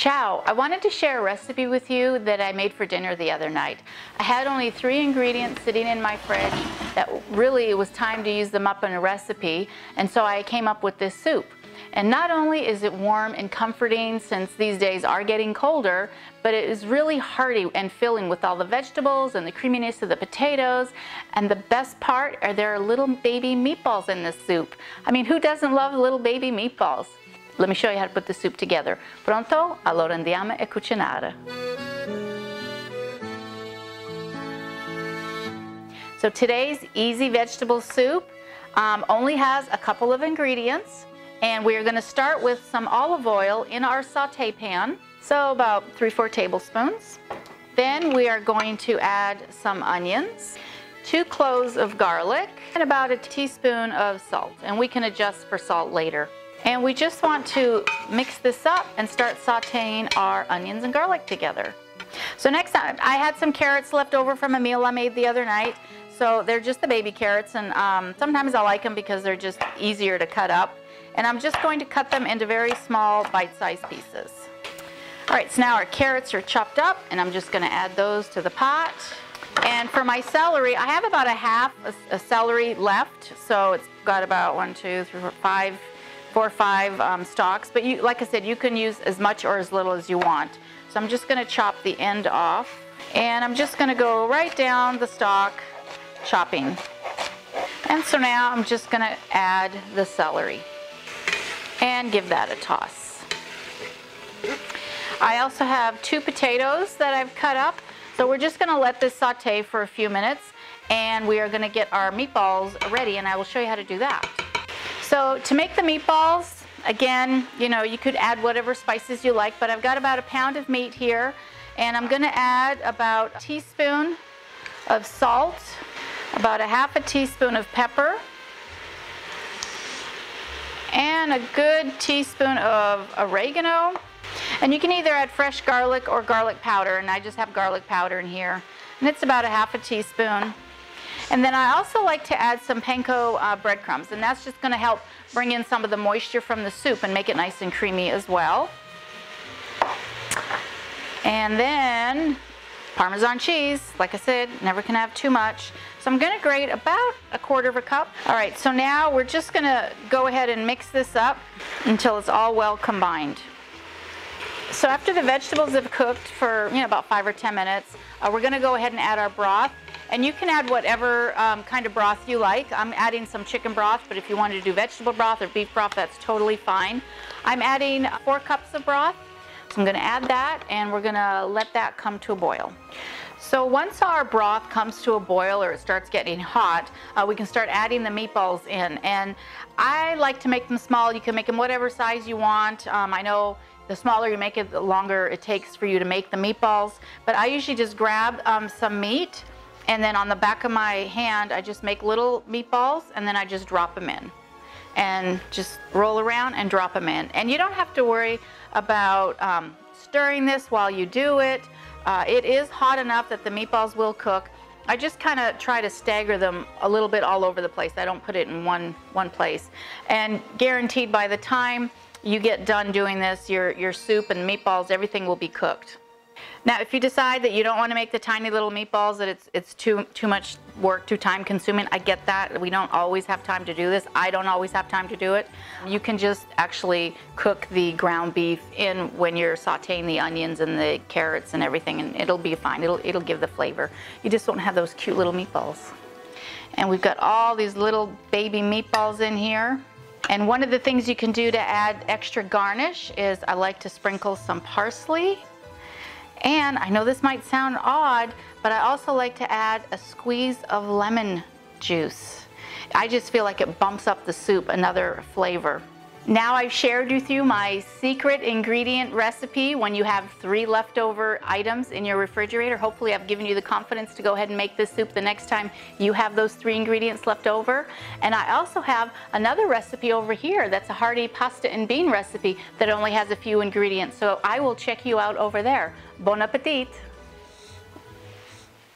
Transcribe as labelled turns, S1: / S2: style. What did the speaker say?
S1: Ciao! I wanted to share a recipe with you that I made for dinner the other night. I had only 3 ingredients sitting in my fridge that really it was time to use them up in a recipe, and so I came up with this soup. And not only is it warm and comforting since these days are getting colder, but it is really hearty and filling with all the vegetables and the creaminess of the potatoes. And the best part are there are little baby meatballs in this soup. I mean, who doesn't love little baby meatballs? Let me show you how to put the soup together. Pronto? Allora andiamo a cucinare. So today's easy vegetable soup only has a couple of ingredients. And we're going to start with some olive oil in our saute pan, so about 3-4 tablespoons. Then we are going to add some onions, 2 cloves of garlic, and about a teaspoon of salt. And we can adjust for salt later. And we just want to mix this up and start sauteing our onions and garlic together. So next time, I had some carrots left over from a meal I made the other night. So they're just the baby carrots, and sometimes I like them because they're just easier to cut up. And I'm just going to cut them into very small bite-sized pieces. All right, so now our carrots are chopped up, and I'm just going to add those to the pot. And for my celery, I have about a celery left, so it's got about 4 or 5 stalks. But you, like I said, you can use as much or as little as you want. So I'm just going to chop the end off, and I'm just going to go right down the stalk, chopping. And so now I'm just going to add the celery and give that a toss. I also have 2 potatoes that I've cut up. So we're just going to let this saute for a few minutes, and we are going to get our meatballs ready, and I will show you how to do that. So to make the meatballs, again, you know, you could add whatever spices you like, but I've got about a pound of meat here, and I'm going to add about a teaspoon of salt, about a half a teaspoon of pepper, and a good teaspoon of oregano. And you can either add fresh garlic or garlic powder, and I just have garlic powder in here. And it's about a half a teaspoon. And then I also like to add some Panko breadcrumbs, and that's just going to help bring in some of the moisture from the soup and make it nice and creamy as well. And then Parmesan cheese, like I said, never can have too much. So I'm going to grate about a 1/4 cup. All right, so now we're just going to go ahead and mix this up until it's all well combined. So after the vegetables have cooked for about 5 or 10 minutes, we're going to go ahead and add our broth. And you can add whatever kind of broth you like. I'm adding some chicken broth, but if you wanted to do vegetable broth or beef broth, that's totally fine. I'm adding 4 cups of broth. So I'm going to add that, and we're going to let that come to a boil. So once our broth comes to a boil or it starts getting hot, we can start adding the meatballs in. And I like to make them small. You can make them whatever size you want. I know the smaller you make it, the longer it takes for you to make the meatballs. But I usually just grab some meat, and then on the back of my hand, I just make little meatballs, and then I just drop them in. And just roll around and drop them in. And you don't have to worry about stirring this while you do it. It is hot enough that the meatballs will cook. I just kind of try to stagger them a little bit all over the place. I don't put it in one place. And guaranteed by the time you get done doing this, your soup and meatballs, everything will be cooked. Now, if you decide that you don't want to make the tiny little meatballs, that it's too much work, too time consuming, I get that. We don't always have time to do this. I don't always have time to do it. You can just actually cook the ground beef in when you're sauteing the onions and the carrots and everything, and it'll be fine. It'll give the flavor. You just won't have those cute little meatballs. And we've got all these little baby meatballs in here. And one of the things you can do to add extra garnish is I like to sprinkle some parsley. And I know this might sound odd, but I also like to add a squeeze of lemon juice. I just feel like it bumps up the soup another flavor. Now I've shared with you my secret ingredient recipe when you have 3 leftover items in your refrigerator. Hopefully I've given you the confidence to go ahead and make this soup the next time you have those 3 ingredients left over. And I also have another recipe over here that's a hearty pasta and bean recipe that only has a few ingredients. So I will check you out over there. Bon appetit!